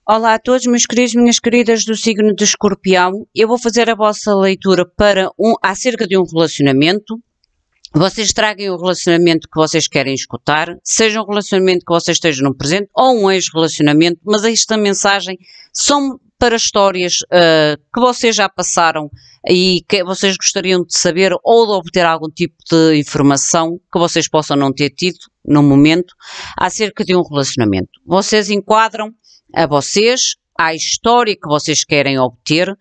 Olá a todos, meus queridos, minhas queridas do signo de Escorpião. Eu vou fazer a vossa leitura acerca de um relacionamento. Vocês traguem o relacionamento que vocês querem escutar, seja um relacionamento que vocês estejam no presente ou um ex-relacionamento, mas esta mensagem são para histórias que vocês já passaram e que vocês gostariam de saber ou de obter algum tipo de informação que vocês possam não ter tido no momento acerca de um relacionamento. Vocês enquadram a vocês, à história que vocês querem obter,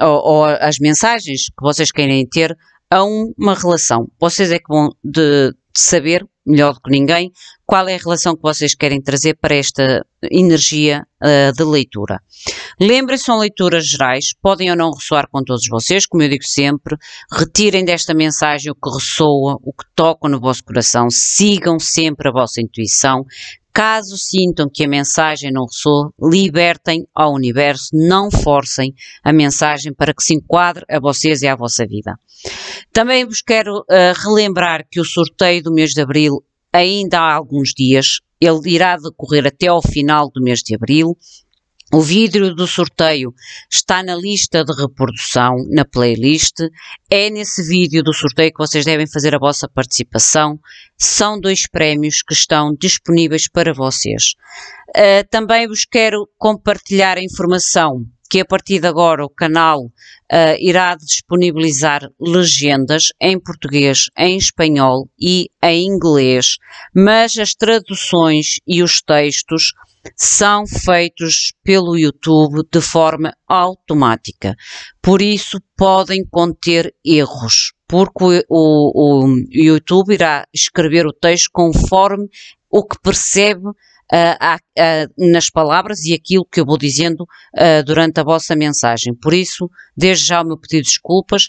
ou as mensagens que vocês querem ter a uma relação. Vocês é que vão de saber, melhor do que ninguém, qual é a relação que vocês querem trazer para esta energia de leitura. Lembrem-se, são leituras gerais, podem ou não ressoar com todos vocês, como eu digo sempre, retirem desta mensagem o que ressoa, o que toca no vosso coração, sigam sempre a vossa intuição. Caso sintam que a mensagem não ressoa, libertem ao universo, não forcem a mensagem para que se enquadre a vocês e à vossa vida. Também vos quero relembrar que o sorteio do mês de Abril ainda há alguns dias, ele irá decorrer até ao final do mês de Abril. O vídeo do sorteio está na lista de reprodução, na playlist. É nesse vídeo do sorteio que vocês devem fazer a vossa participação. São 2 prémios que estão disponíveis para vocês. Também vos quero compartilhar a informação que a partir de agora o canal irá disponibilizar legendas em português, em espanhol e em inglês, mas as traduções e os textos são feitos pelo YouTube de forma automática. Por isso podem conter erros, porque o YouTube irá escrever o texto conforme o que percebe nas palavras e aquilo que eu vou dizendo durante a vossa mensagem. Por isso, desde já o meu pedido de desculpas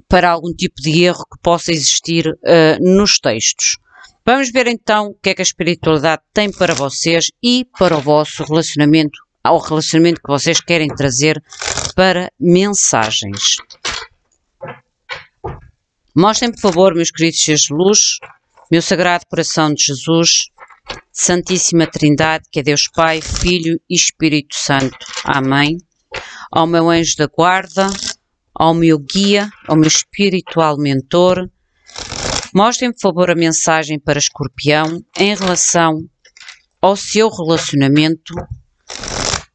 para algum tipo de erro que possa existir nos textos. Vamos ver então o que é que a espiritualidade tem para vocês e para o vosso relacionamento, ao relacionamento que vocês querem trazer para mensagens. Mostrem, por favor, meus queridos seres de luz, meu sagrado coração de Jesus, Santíssima Trindade, que é Deus Pai, Filho e Espírito Santo. Amém. Ao meu anjo da guarda, ao meu guia, ao meu espiritual mentor, mostrem, por favor, a mensagem para Escorpião em relação ao seu relacionamento.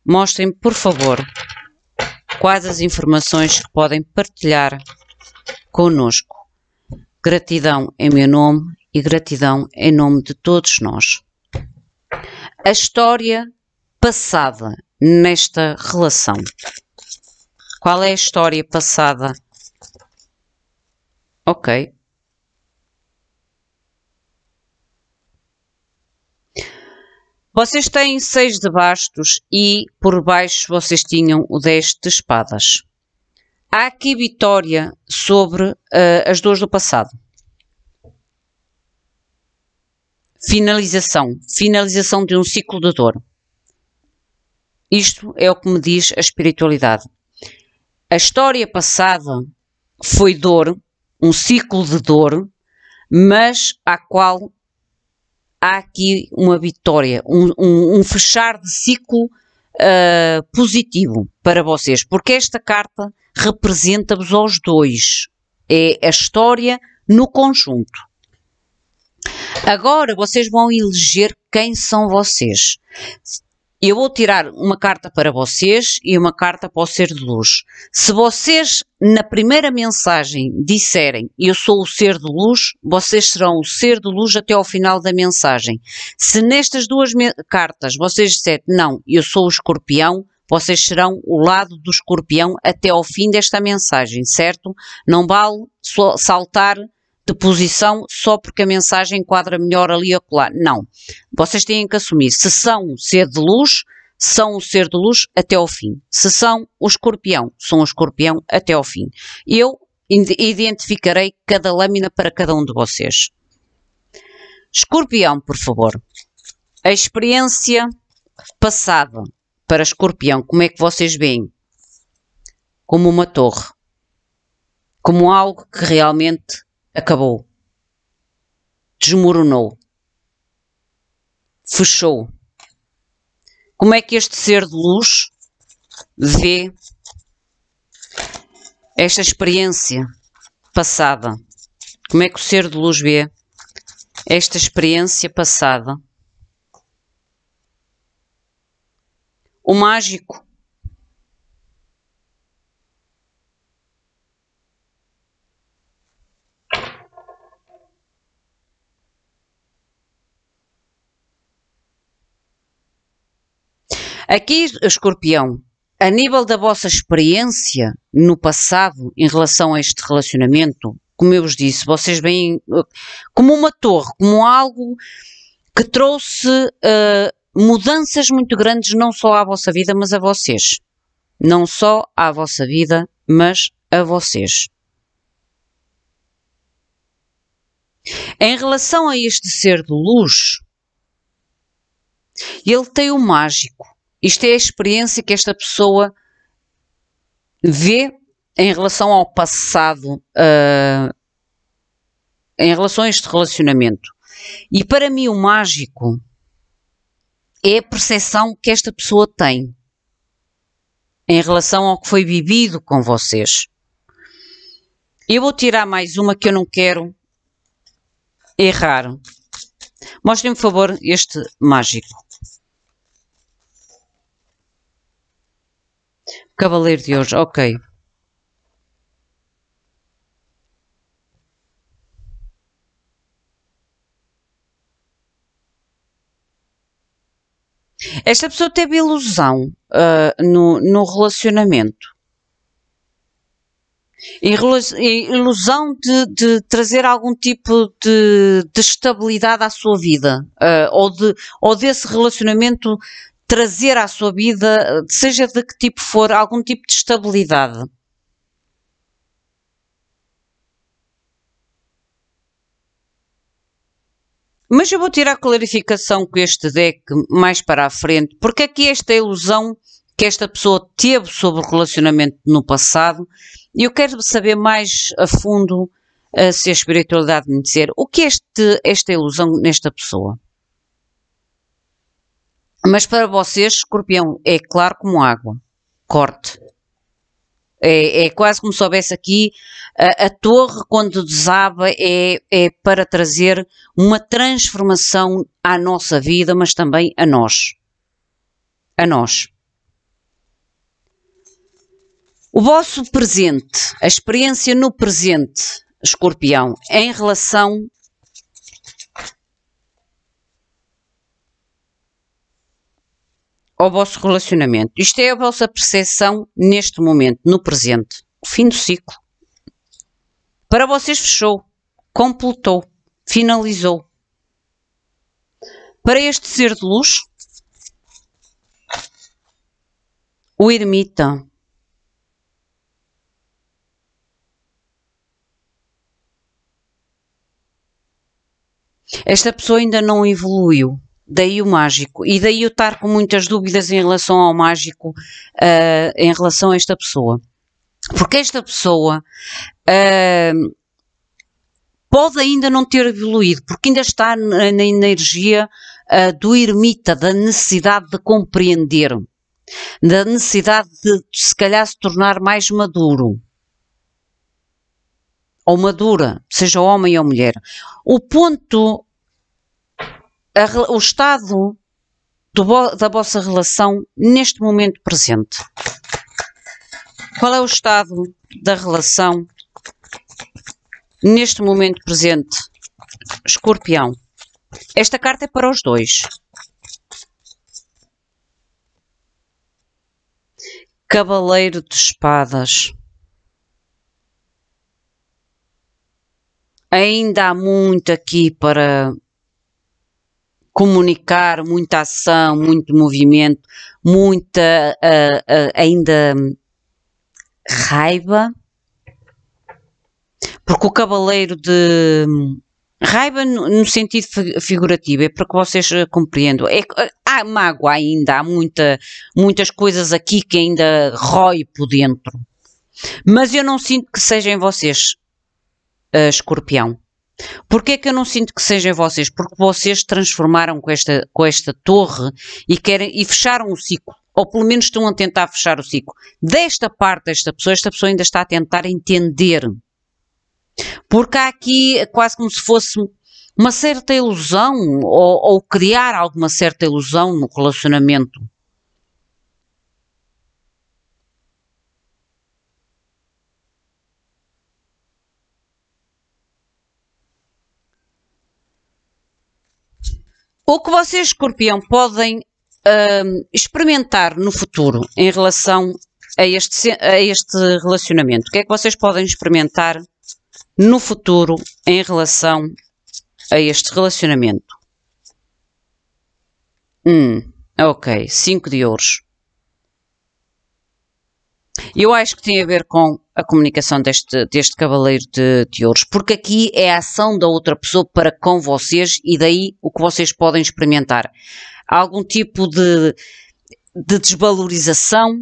Mostrem, por favor, quais as informações que podem partilhar connosco. Gratidão em meu nome e gratidão em nome de todos nós. A história passada nesta relação. Qual é a história passada? Ok. Vocês têm 6 de bastos e por baixo vocês tinham o 10 de espadas. Há aqui vitória sobre as dores do passado. Finalização de um ciclo de dor. Isto é o que me diz a espiritualidade. A história passada foi dor, um ciclo de dor, mas à qual há aqui uma vitória, um fechar de ciclo positivo para vocês, porque esta carta representa-vos aos dois. É a história no conjunto. Agora vocês vão eleger quem são vocês. Eu vou tirar uma carta para vocês e uma carta para o ser de luz. Se vocês, na primeira mensagem, disserem eu sou o ser de luz, vocês serão o ser de luz até ao final da mensagem. Se nestas 2 cartas vocês disserem não, eu sou o escorpião, vocês serão o lado do escorpião até ao fim desta mensagem, certo? Não vale só saltar de posição só porque a mensagem enquadra melhor ali ou acolá. Não. Vocês têm que assumir. Se são o ser de luz, são o ser de luz até ao fim. Se são o escorpião, são o escorpião até ao fim. Eu identificarei cada lâmina para cada um de vocês. Escorpião, por favor. A experiência passada para escorpião, como é que vocês veem? Como uma torre. Como algo que realmente acabou, desmoronou, fechou. Como é que este ser de luz vê esta experiência passada? Como é que o ser de luz vê esta experiência passada? O mágico. Aqui, Escorpião, a nível da vossa experiência no passado em relação a este relacionamento, como eu vos disse, vocês veem como uma torre, como algo que trouxe mudanças muito grandes, não só à vossa vida, mas a vocês. Não só à vossa vida, mas a vocês. Em relação a este ser de luz, ele tem o mágico. Isto é a experiência que esta pessoa vê em relação ao passado, em relação a este relacionamento. E para mim o mágico é a percepção que esta pessoa tem em relação ao que foi vivido com vocês. Eu vou tirar mais uma que eu não quero errar. Mostrem-me, por favor, este mágico. Cavaleiro de Ouros, ok. Esta pessoa teve ilusão no relacionamento. Ilusão de trazer algum tipo de estabilidade à sua vida. Ou desse relacionamento trazer à sua vida, seja de que tipo for, algum tipo de estabilidade. Mas eu vou tirar a clarificação com este deck mais para a frente, porque aqui esta ilusão que esta pessoa teve sobre o relacionamento no passado, e eu quero saber mais a fundo se a espiritualidade me dizer o que é esta ilusão nesta pessoa. Mas para vocês, Escorpião, é claro como água. Corte. É quase como se houvesse aqui a torre, quando desaba, é para trazer uma transformação à nossa vida, mas também a nós. A nós. O vosso presente, a experiência no presente, Escorpião, em relação ao vosso relacionamento. Isto é a vossa percepção neste momento, no presente. O fim do ciclo. Para vocês fechou, completou, finalizou. Para este ser de luz, o ermita. Esta pessoa ainda não evoluiu. Daí o mágico. E daí eu estar com muitas dúvidas em relação ao mágico, em relação a esta pessoa. Porque esta pessoa pode ainda não ter evoluído, porque ainda está na energia do ermita, da necessidade de compreender, da necessidade de se calhar se tornar mais maduro. Ou madura, seja homem ou mulher. O ponto, o estado da vossa relação neste momento presente. Qual é o estado da relação neste momento presente, Escorpião? Esta carta é para os dois. Cavaleiro de Espadas. Ainda há muito aqui para comunicar, muita ação, muito movimento, muita ainda raiva, porque o cavaleiro de raiva no sentido figurativo, é para que vocês compreendam, há mágoa ainda, há muitas coisas aqui que ainda rói por dentro, mas eu não sinto que seja em vocês, Escorpião. Porquê é que eu não sinto que sejam vocês? Porque vocês transformaram com esta torre e fecharam o ciclo. Ou pelo menos estão a tentar fechar o ciclo. Desta parte desta pessoa, esta pessoa ainda está a tentar entender. Porque há aqui quase como se fosse uma certa ilusão, ou criar alguma certa ilusão no relacionamento. O que vocês, Escorpião, podem experimentar no futuro em relação a este relacionamento? O que é que vocês podem experimentar no futuro em relação a este relacionamento? Ok, 5 de ouros. Eu acho que tem a ver com a comunicação deste cavaleiro de ouros, porque aqui é a ação da outra pessoa para com vocês e daí o que vocês podem experimentar. Algum tipo de desvalorização,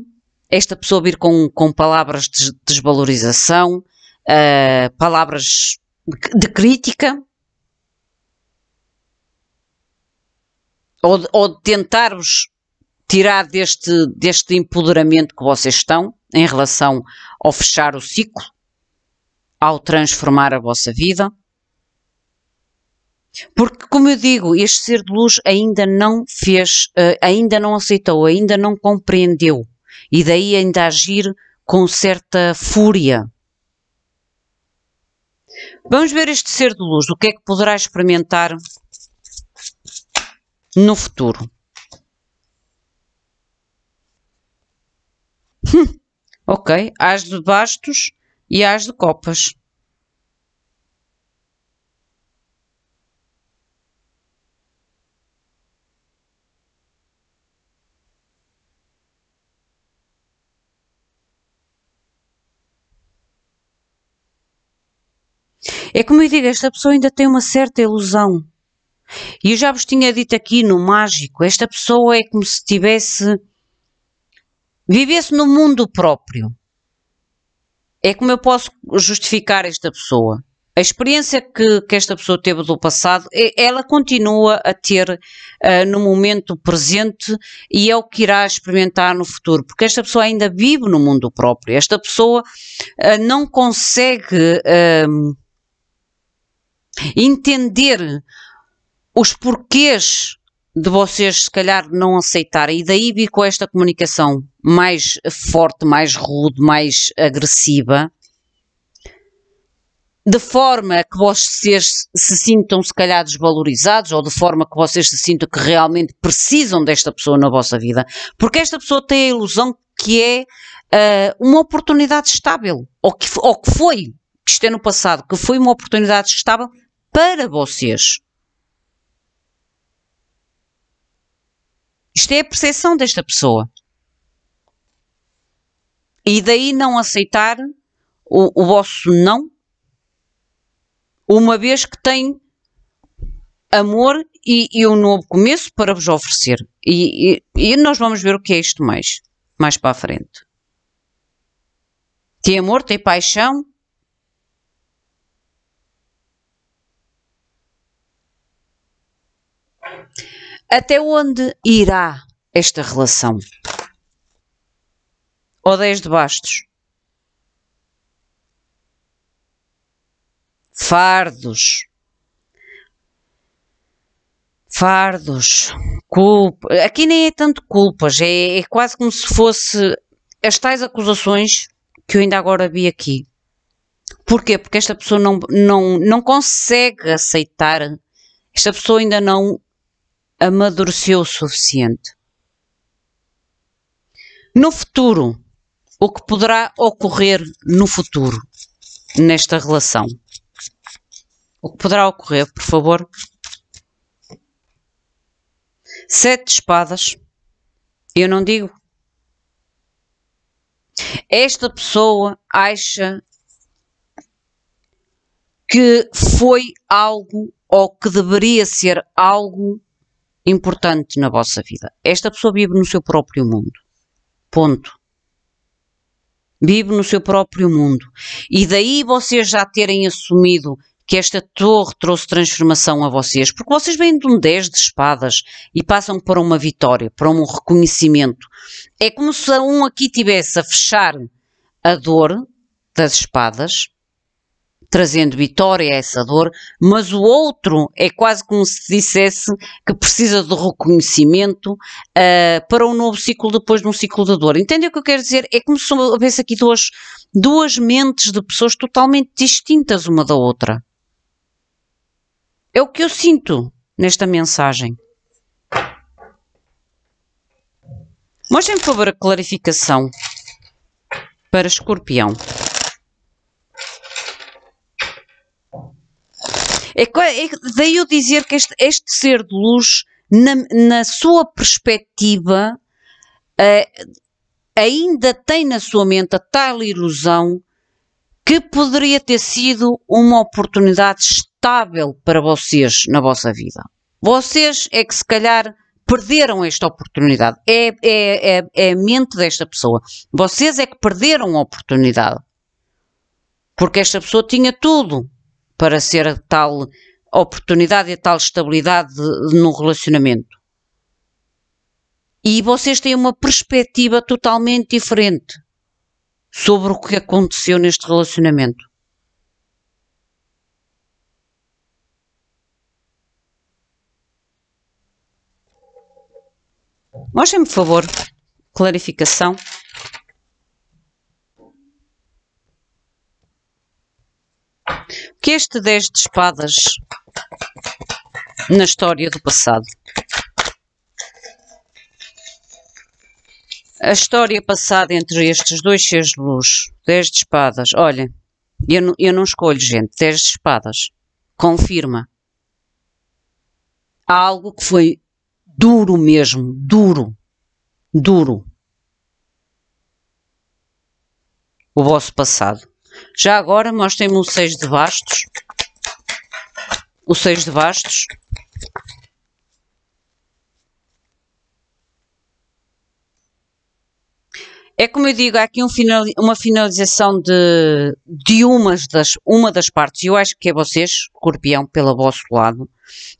esta pessoa vir com palavras de desvalorização, palavras de crítica, ou de tentar-vos tirar deste empoderamento que vocês estão em relação ao fechar o ciclo, ao transformar a vossa vida. Porque, como eu digo, este ser de luz ainda não fez, ainda não aceitou, ainda não compreendeu. E daí ainda agir com certa fúria. Vamos ver este ser de luz, o que é que poderá experimentar no futuro. Ok, as de bastos e as de copas. É como eu digo, esta pessoa ainda tem uma certa ilusão. E eu já vos tinha dito aqui no mágico, esta pessoa é como se vivesse no mundo próprio. É como eu posso justificar esta pessoa. A experiência que esta pessoa teve do passado, ela continua a ter no momento presente e é o que irá experimentar no futuro, porque esta pessoa ainda vive no mundo próprio. Esta pessoa não consegue entender os porquês de vocês se calhar não aceitarem e daí vir com esta comunicação mais forte, mais rude, mais agressiva, de forma que vocês se sintam se calhar desvalorizados ou de forma que vocês se sintam que realmente precisam desta pessoa na vossa vida, porque esta pessoa tem a ilusão que é uma oportunidade estável, ou que foi, que isto é no passado, que foi uma oportunidade estável para vocês. Isto é a percepção desta pessoa. E daí não aceitar o vosso não, uma vez que tem amor e um novo começo para vos oferecer. E nós vamos ver o que é isto mais para a frente. Tem amor, tem paixão. Até onde irá esta relação? Ou 10 de bastos? Fardos. Culpa. Aqui nem é tanto culpas, é quase como se fosse as tais acusações que eu ainda agora vi aqui. Porquê? Porque esta pessoa não consegue aceitar, esta pessoa ainda não amadureceu o suficiente. No futuro, o que poderá ocorrer no futuro, nesta relação? O que poderá ocorrer, por favor? 7 de espadas. Eu não digo. Esta pessoa acha que foi algo ou que deveria ser algo importante na vossa vida. Esta pessoa vive no seu próprio mundo. Ponto. Vive no seu próprio mundo. E daí vocês já terem assumido que esta torre trouxe transformação a vocês, porque vocês vêm de um 10 de espadas e passam para uma vitória, para um reconhecimento. É como se um aqui tivesse a fechar a dor das espadas, trazendo vitória a essa dor, mas o outro é quase como se dissesse que precisa de reconhecimento para um novo ciclo depois de um ciclo de dor. Entendem o que eu quero dizer? É como se houvesse aqui duas mentes de pessoas totalmente distintas uma da outra. É o que eu sinto nesta mensagem. Mostrem, por favor, a clarificação para Escorpião. Daí eu dizer que este ser de luz, na sua perspectiva, ainda tem na sua mente a tal ilusão que poderia ter sido uma oportunidade estável para vocês na vossa vida. Vocês é que se calhar perderam esta oportunidade. É a mente desta pessoa. Vocês é que perderam a oportunidade. Porque esta pessoa tinha tudo para ser a tal oportunidade e a tal estabilidade no relacionamento. E vocês têm uma perspectiva totalmente diferente sobre o que aconteceu neste relacionamento. Mostrem-me, por favor, clarificação. O que é este 10 de espadas na história do passado? A história passada entre estes dois seres de luz, 10 de espadas. Olha, eu não escolho, gente. 10 de espadas. Confirma. Há algo que foi duro mesmo. Duro. Duro. O vosso passado. Já agora, mostrem-me o 6 de bastos. O 6 de bastos. É como eu digo, há aqui uma finalização de uma das partes. Eu acho que é vocês, Escorpião, pelo vosso lado,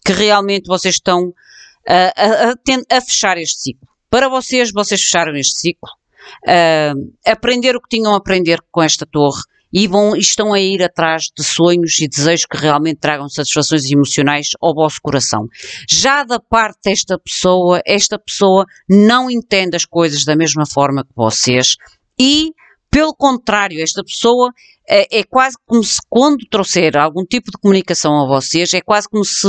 que realmente vocês estão a fechar este ciclo. Para vocês fecharam este ciclo. Aprender o que tinham a aprender com esta torre e estão a ir atrás de sonhos e desejos que realmente tragam satisfações emocionais ao vosso coração. Já da parte desta pessoa, esta pessoa não entende as coisas da mesma forma que vocês e, pelo contrário, esta pessoa é quase como se, quando trouxer algum tipo de comunicação a vocês, é quase como se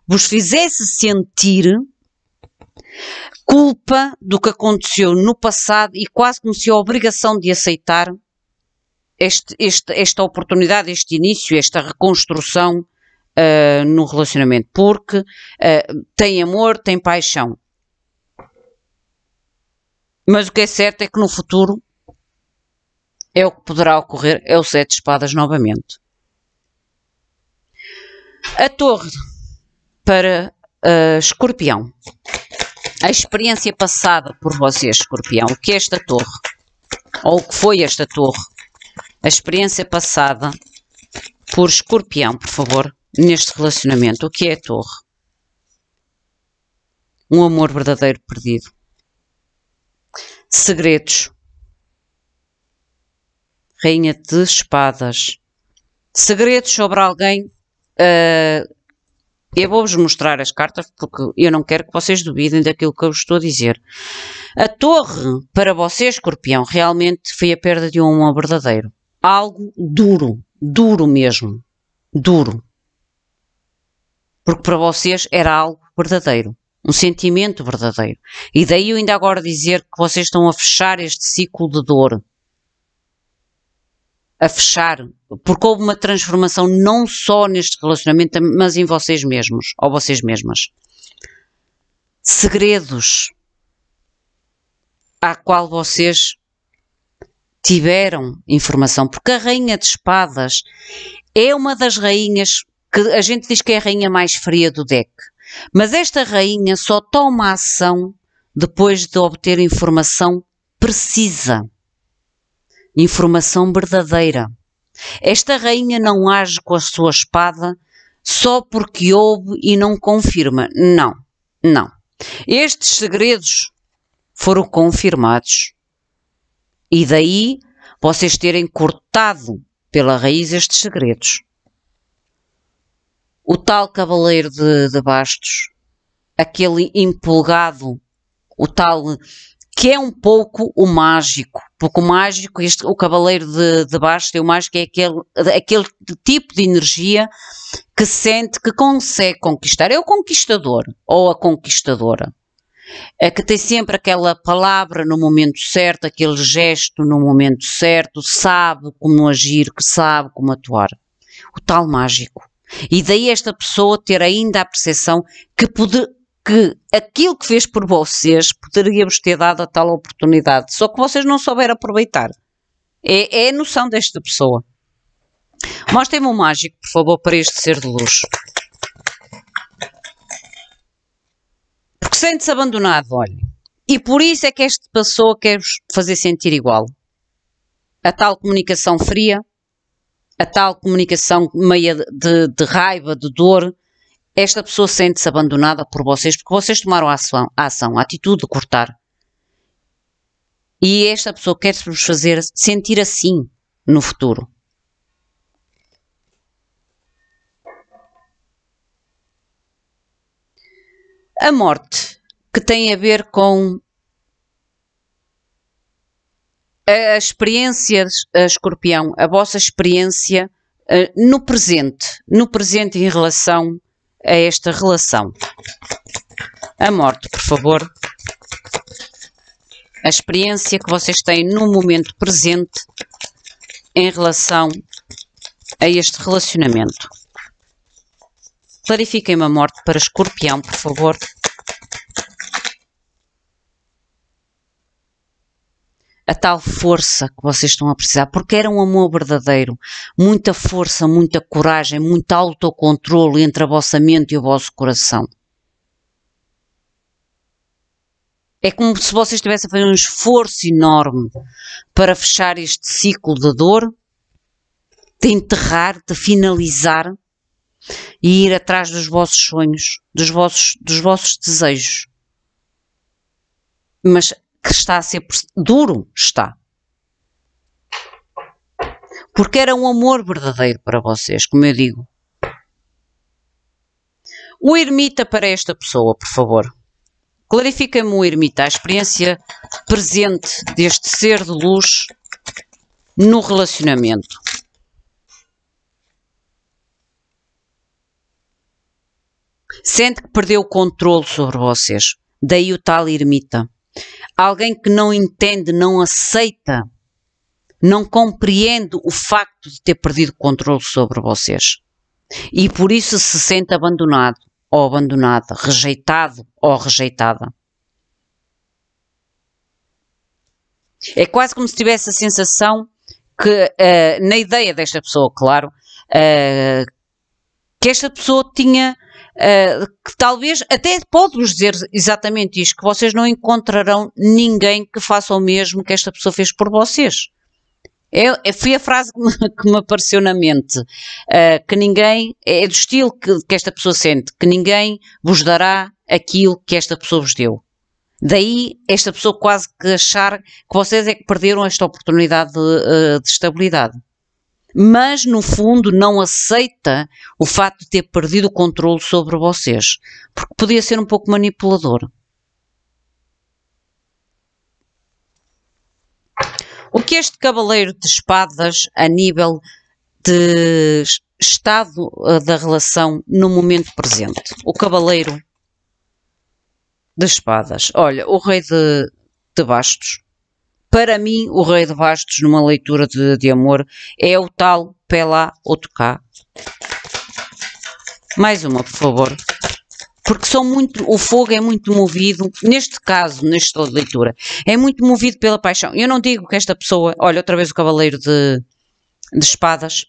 vos fizesse sentir culpa do que aconteceu no passado e quase como se a obrigação de aceitar esta oportunidade, este início, esta reconstrução no relacionamento, porque tem amor, tem paixão. Mas o que é certo é que no futuro é o que poderá ocorrer, é o 7 de espadas novamente. A torre para Escorpião. A experiência passada por vocês, Escorpião, o que é esta torre? Ou o que foi esta torre? A experiência passada por Escorpião, por favor, neste relacionamento. O que é a torre? Um amor verdadeiro perdido. Segredos. Rainha de espadas. Segredos sobre alguém. Eu vou-vos mostrar as cartas porque eu não quero que vocês duvidem daquilo que eu estou a dizer. A torre, para vocês, Escorpião, realmente foi a perda de um amor verdadeiro. Algo duro, duro mesmo, duro. Porque para vocês era algo verdadeiro, um sentimento verdadeiro. E daí eu ainda agora dizer que vocês estão a fechar este ciclo de dor. A fechar, porque houve uma transformação não só neste relacionamento, mas em vocês mesmos, ou vocês mesmas. Segredos à qual vocês tiveram informação, porque a Rainha de Espadas é uma das rainhas que a gente diz que é a rainha mais fria do deck, mas esta rainha só toma ação depois de obter informação precisa, informação verdadeira. Esta rainha não age com a sua espada só porque ouve e não confirma. Não, não. Estes segredos foram confirmados. E daí vocês terem cortado pela raiz estes segredos. O tal cavaleiro de bastos, aquele empolgado, o tal que é um pouco o mágico, porque o mágico, o cavaleiro de bastos, o mágico é aquele tipo de energia que sente que consegue conquistar. É o conquistador ou a conquistadora. É que tem sempre aquela palavra no momento certo, aquele gesto no momento certo, sabe como agir, que sabe como atuar. O tal mágico. E daí esta pessoa ter ainda a percepção que aquilo que fez por vocês poderia-vos ter dado a tal oportunidade, só que vocês não souberam aproveitar. É a noção desta pessoa. Mostrem-me um mágico, por favor, para este ser de luz. Porque sente-se abandonado, olha. E por isso é que esta pessoa quer-vos fazer sentir igual. A tal comunicação fria, a tal comunicação meia de raiva, de dor, esta pessoa sente-se abandonada por vocês porque vocês tomaram a ação, a atitude de cortar. E esta pessoa quer-vos fazer sentir assim no futuro. A morte, que tem a ver com a experiência, escorpião, a vossa experiência no presente em relação a esta relação. A morte, por favor. A experiência que vocês têm no momento presente em relação a este relacionamento. Clarifiquem-me a morte para escorpião, por favor. A tal força que vocês estão a precisar, porque era um amor verdadeiro, muita força, muita coragem, muito autocontrole entre a vossa mente e o vosso coração. É como se vocês estivessem a fazer um esforço enorme para fechar este ciclo de dor, de enterrar, de finalizar e ir atrás dos vossos sonhos, dos vossos desejos. Mas que está a ser duro, está. Porque era um amor verdadeiro para vocês, como eu digo. O ermita para esta pessoa, por favor. Clarifica-me o ermita, a experiência presente deste ser de luz no relacionamento. Sente que perdeu o controle sobre vocês. Daí o tal ermita. Alguém que não entende, não aceita, não compreende o facto de ter perdido o controle sobre vocês. E por isso se sente abandonado ou abandonada, rejeitado ou rejeitada. É quase como se tivesse a sensação que, na ideia desta pessoa, claro, que esta pessoa tinha... que talvez até pode-vos dizer exatamente isto, que vocês não encontrarão ninguém que faça o mesmo que esta pessoa fez por vocês. Foi a frase que me apareceu na mente, que ninguém, é do estilo que esta pessoa sente, que ninguém vos dará aquilo que esta pessoa vos deu. Daí esta pessoa quase que achar que vocês é que perderam esta oportunidade de estabilidade. Mas, no fundo, não aceita o facto de ter perdido o controle sobre vocês, porque podia ser um pouco manipulador. O que este cavaleiro de espadas, a nível de estado da relação no momento presente? O cavaleiro de espadas. Olha, o rei de bastos. Para mim, o rei de bastos, numa leitura de amor, é o tal Pela Otoká. Mais uma, por favor. Porque o fogo é muito movido, neste caso, nesta leitura, é muito movido pela paixão. Eu não digo que esta pessoa, olha, outra vez o cavaleiro de espadas.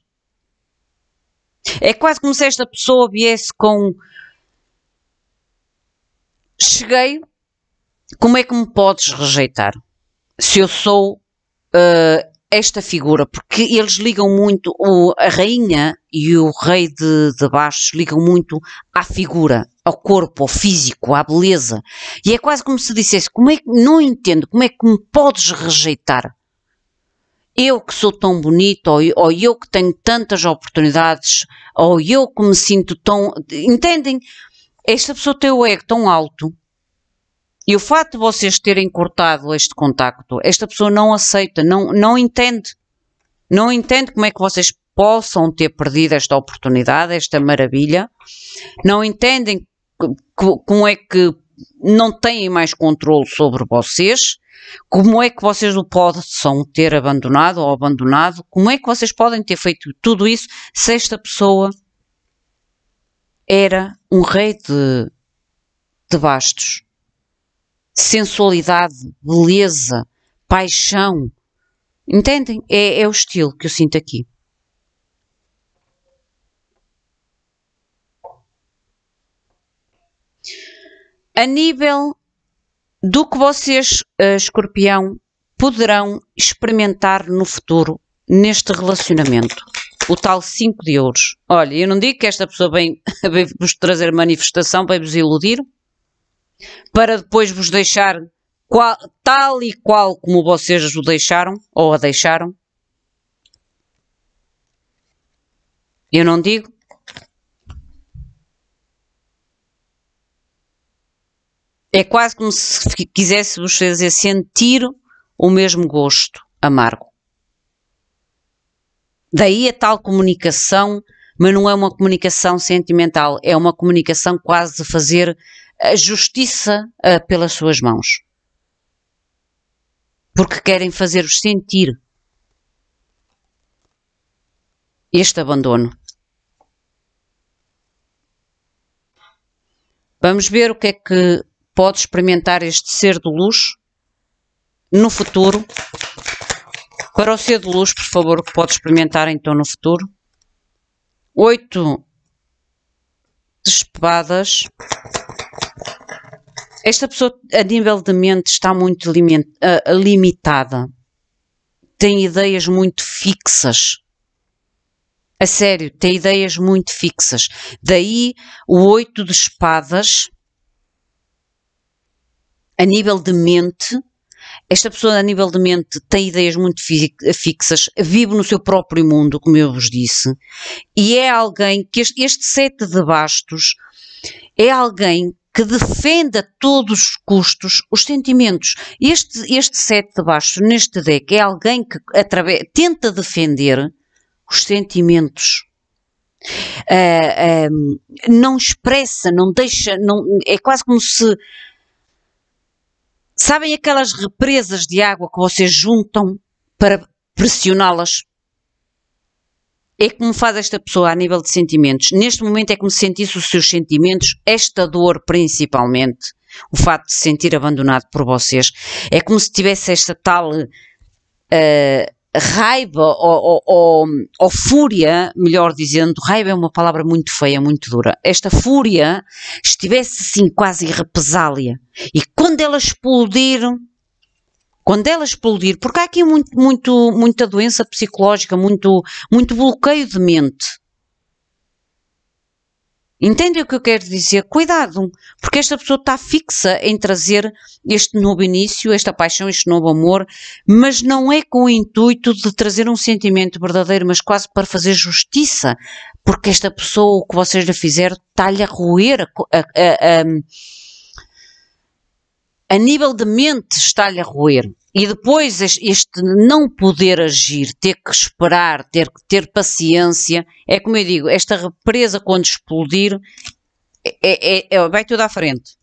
É quase como se esta pessoa viesse com... Cheguei, como é que me podes rejeitar? Se eu sou esta figura, porque eles ligam muito, a rainha e o rei de bastos ligam muito à figura, ao corpo, ao físico, à beleza. E é quase como se dissesse, como é que, não entendo, como é que me podes rejeitar? Eu que sou tão bonito, ou eu que tenho tantas oportunidades, ou eu que me sinto tão... Entendem? Esta pessoa tem o ego tão alto, e o facto de vocês terem cortado este contacto, esta pessoa não aceita, não entende. Não entende como é que vocês possam ter perdido esta oportunidade, esta maravilha. Não entendem como é que não têm mais controle sobre vocês. Como é que vocês o possam ter abandonado ou abandonado? Como é que vocês podem ter feito tudo isso se esta pessoa era um rei de bastos? Sensualidade, beleza, paixão. Entendem? É o estilo que eu sinto aqui. A nível do que vocês, Escorpião, poderão experimentar no futuro neste relacionamento. O tal 5 de ouros. Olha, eu não digo que esta pessoa vem vos trazer manifestação para vos iludir, para depois vos deixar tal e qual como vocês o deixaram, ou a deixaram. Eu não digo. É quase como se quisesse vos fazer sentir o mesmo gosto amargo. Daí a tal comunicação, mas não é uma comunicação sentimental, é uma comunicação quase de fazer a justiça pelas suas mãos. Porque querem fazer-vos sentir este abandono. Vamos ver o que é que pode experimentar este ser de luz no futuro. Para o ser de luz, por favor, o que pode experimentar então no futuro? 8 de espadas. Esta pessoa, a nível de mente, está muito limitada. Tem ideias muito fixas. A sério, tem ideias muito fixas. Daí o 8 de espadas, a nível de mente, esta pessoa a nível de mente tem ideias muito fixas, vive no seu próprio mundo, como eu vos disse, e é alguém que este 7 de bastos é alguém que defende a todos os custos os sentimentos. Este 7 de bastos neste deck é alguém que tenta defender os sentimentos. Não expressa, não deixa, é quase como se... Sabem aquelas represas de água que vocês juntam para pressioná-las? É como faz esta pessoa a nível de sentimentos. Neste momento é como se sentisse os seus sentimentos, esta dor principalmente, o facto de se sentir abandonado por vocês. É como se tivesse esta tal raiva ou fúria, melhor dizendo. Raiva é uma palavra muito feia, muito dura. Esta fúria estivesse assim quase em represália. E quando ela explodir, porque há aqui muita doença psicológica, muito bloqueio de mente. Entendem o que eu quero dizer? Cuidado, porque esta pessoa está fixa em trazer este novo início, esta paixão, este novo amor, mas não é com o intuito de trazer um sentimento verdadeiro, mas quase para fazer justiça, porque esta pessoa, o que vocês lhe fizeram, está-lhe a roer a nível de mente, está-lhe a roer. E depois este não poder agir, ter que esperar, ter paciência, é como eu digo, esta represa quando explodir, vai tudo à frente.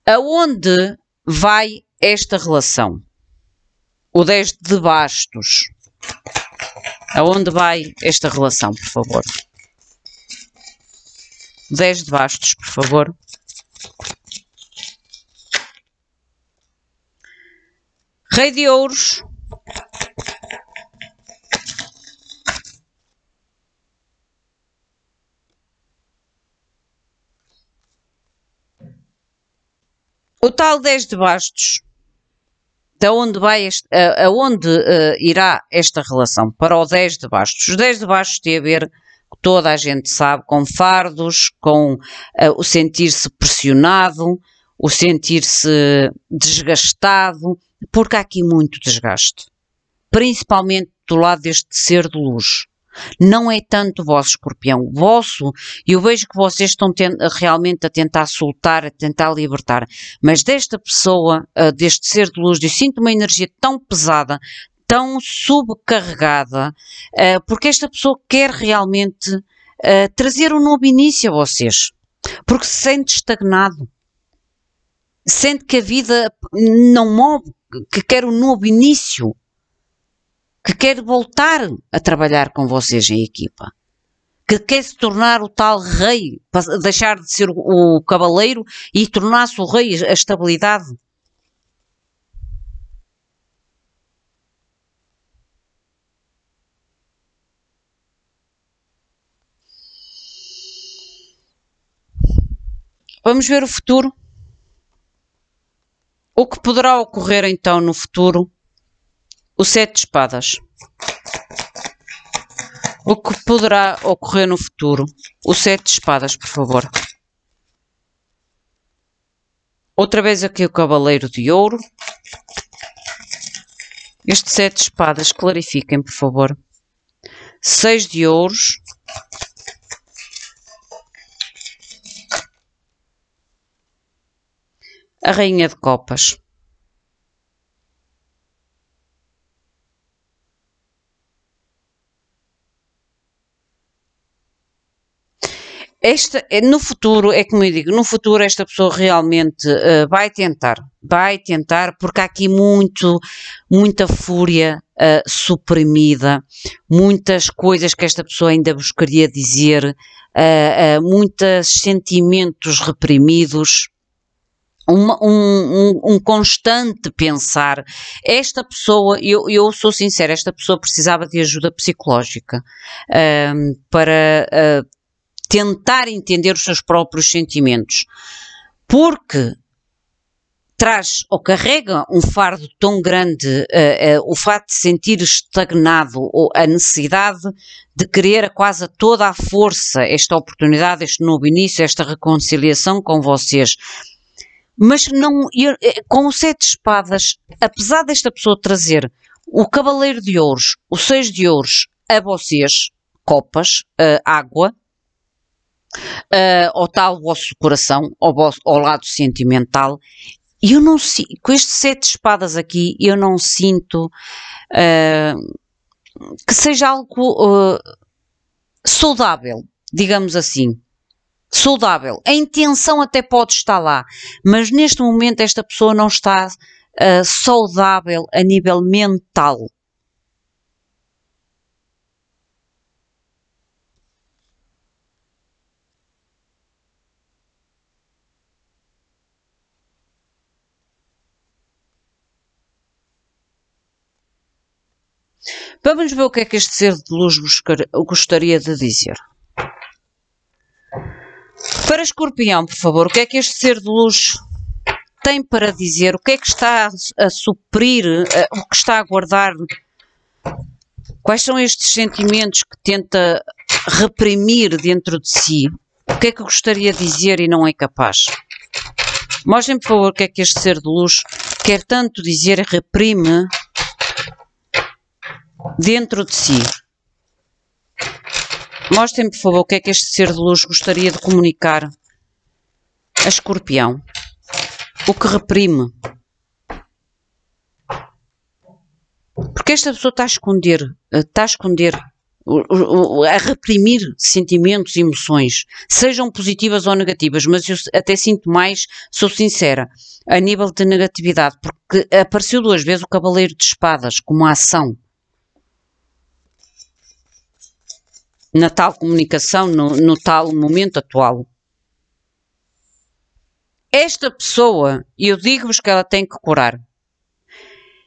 Aonde vai esta relação? O 10 de bastos. Aonde vai esta relação, por favor? 10 de bastos, por favor. Rei de ouros. O tal 10 de bastos aonde irá esta relação? Para o 10 de bastos. Os 10 de bastos tem a ver, toda a gente sabe, com fardos, com o sentir-se pressionado, o sentir-se desgastado, porque há aqui muito desgaste. Principalmente do lado deste ser de luz. Não é tanto o vosso escorpião. O vosso, eu vejo que vocês estão realmente a tentar soltar, a tentar libertar. Mas desta pessoa, deste ser de luz, eu sinto uma energia tão pesada, tão subcarregada, porque esta pessoa quer realmente trazer um novo início a vocês. Porque se sente estagnado. Sente que a vida não move, que quer um novo início. Que quer voltar a trabalhar com vocês em equipa, que quer se tornar o tal rei, deixar de ser o cavaleiro e tornar-se o rei, a estabilidade. Vamos ver o futuro. O que poderá ocorrer então no futuro? O 7 de espadas. O que poderá ocorrer no futuro? O 7 de espadas, por favor. Outra vez aqui o cavaleiro de ouro. Este 7 de espadas, clarifiquem, por favor. 6 de ouros. A rainha de copas. No futuro, é como eu digo, no futuro esta pessoa realmente vai tentar, porque há aqui muita fúria suprimida, muitas coisas que esta pessoa ainda vos queria dizer, muitos sentimentos reprimidos, um constante pensar. Esta pessoa, eu sou sincera, esta pessoa precisava de ajuda psicológica para tentar entender os seus próprios sentimentos, porque traz ou carrega um fardo tão grande, o facto de sentir estagnado, ou a necessidade de querer quase a toda a força esta oportunidade, este novo início, esta reconciliação com vocês. Mas não, com o 7 de espadas, apesar desta pessoa trazer o cavaleiro de ouros, o 6 de ouros a vocês, copas, água, ao tal vosso coração, ao lado sentimental, eu não sinto, com estes 7 de espadas aqui, eu não sinto que seja algo saudável, digamos assim. Saudável. A intenção até pode estar lá, mas neste momento esta pessoa não está saudável a nível mental. Vamos ver o que é que este ser de luz gostaria de dizer. Para Escorpião, por favor, o que é que este ser de luz tem para dizer? O que é que está a suprir, o que está a guardar? Quais são estes sentimentos que tenta reprimir dentro de si? O que é que gostaria de dizer e não é capaz? Mostrem, por favor, o que é que este ser de luz quer tanto dizer e reprime dentro de si. Mostrem, por favor, o que é que este ser de luz gostaria de comunicar a Escorpião. O que reprime. Porque esta pessoa está a esconder, a reprimir sentimentos e emoções, sejam positivas ou negativas, mas eu até sinto mais, sou sincera, a nível de negatividade, porque apareceu 2 vezes o Cavaleiro de Espadas como ação. Na tal comunicação, no tal momento atual. Esta pessoa, eu digo-vos que ela tem que curar.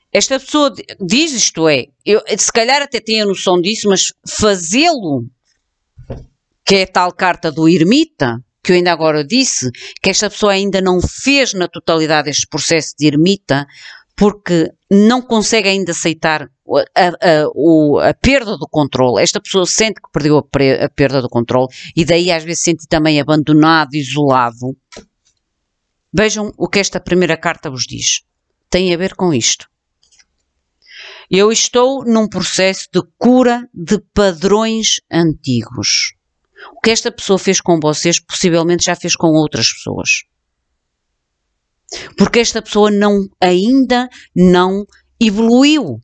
Esta pessoa diz isto eu se calhar até tenho a noção disso, mas fazê-lo, que é a tal carta do ermita, que eu ainda agora disse, que esta pessoa ainda não fez na totalidade este processo de ermita, porque não consegue ainda aceitar a perda do controle. Esta pessoa sente que perdeu a perda do controle e daí às vezes sente também abandonado, isolado. Vejam o que esta primeira carta vos diz. Tem a ver com isto. Eu estou num processo de cura de padrões antigos. O que esta pessoa fez com vocês, possivelmente já fez com outras pessoas. Porque esta pessoa ainda não evoluiu.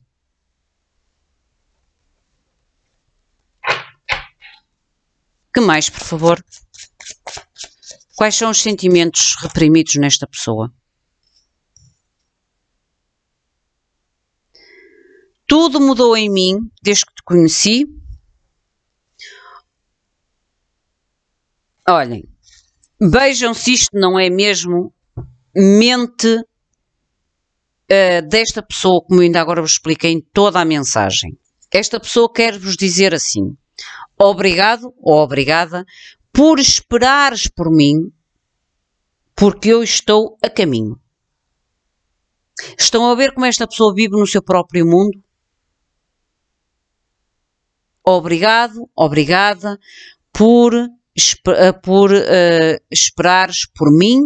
Que mais, por favor? Quais são os sentimentos reprimidos nesta pessoa? Tudo mudou em mim desde que te conheci. Olhem, vejam se isto não é mesmo mente desta pessoa, como eu ainda agora vos expliquei em toda a mensagem. Esta pessoa quer vos dizer assim: obrigado ou obrigada por esperares por mim, porque eu estou a caminho. Estão a ver como esta pessoa vive no seu próprio mundo? Obrigado, obrigada por esperares por mim,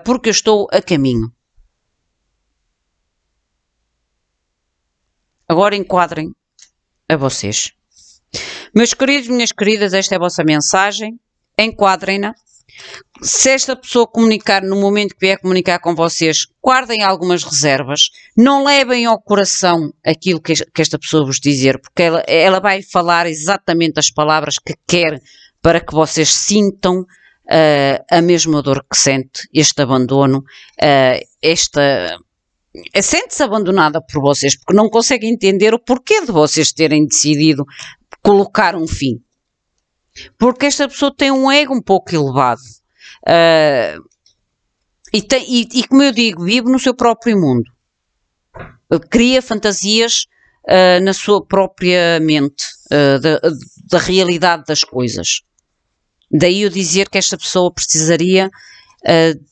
porque eu estou a caminho. Agora enquadrem a vocês. Meus queridos, minhas queridas, esta é a vossa mensagem. Enquadrem-na. Se esta pessoa comunicar no momento que vier comunicar com vocês, guardem algumas reservas. Não levem ao coração aquilo que esta pessoa vos dizer, porque ela vai falar exatamente as palavras que quer para que vocês sintam a mesma dor que sente, este abandono, sente-se abandonada por vocês, porque não consegue entender o porquê de vocês terem decidido colocar um fim. Porque esta pessoa tem um ego um pouco elevado. E como eu digo, vive no seu próprio mundo. Cria fantasias na sua própria mente, da realidade das coisas. Daí eu dizer que esta pessoa precisaria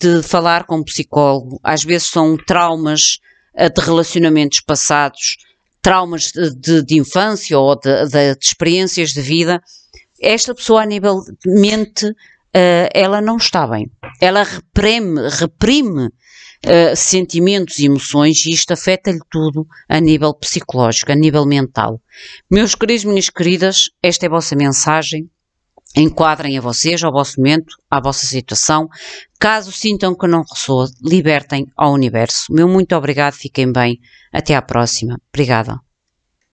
de falar com um psicólogo. Às vezes são traumas de relacionamentos passados, traumas de infância ou de experiências de vida. Esta pessoa, a nível de mente, ela não está bem. Ela reprime sentimentos e emoções e isto afeta-lhe tudo a nível psicológico, a nível mental. Meus queridos, minhas queridas, esta é a vossa mensagem. Enquadrem a vocês, ao vosso momento, à vossa situação. Caso sintam que não ressoa, libertem ao universo. Meu muito obrigado, fiquem bem. Até à próxima. Obrigada.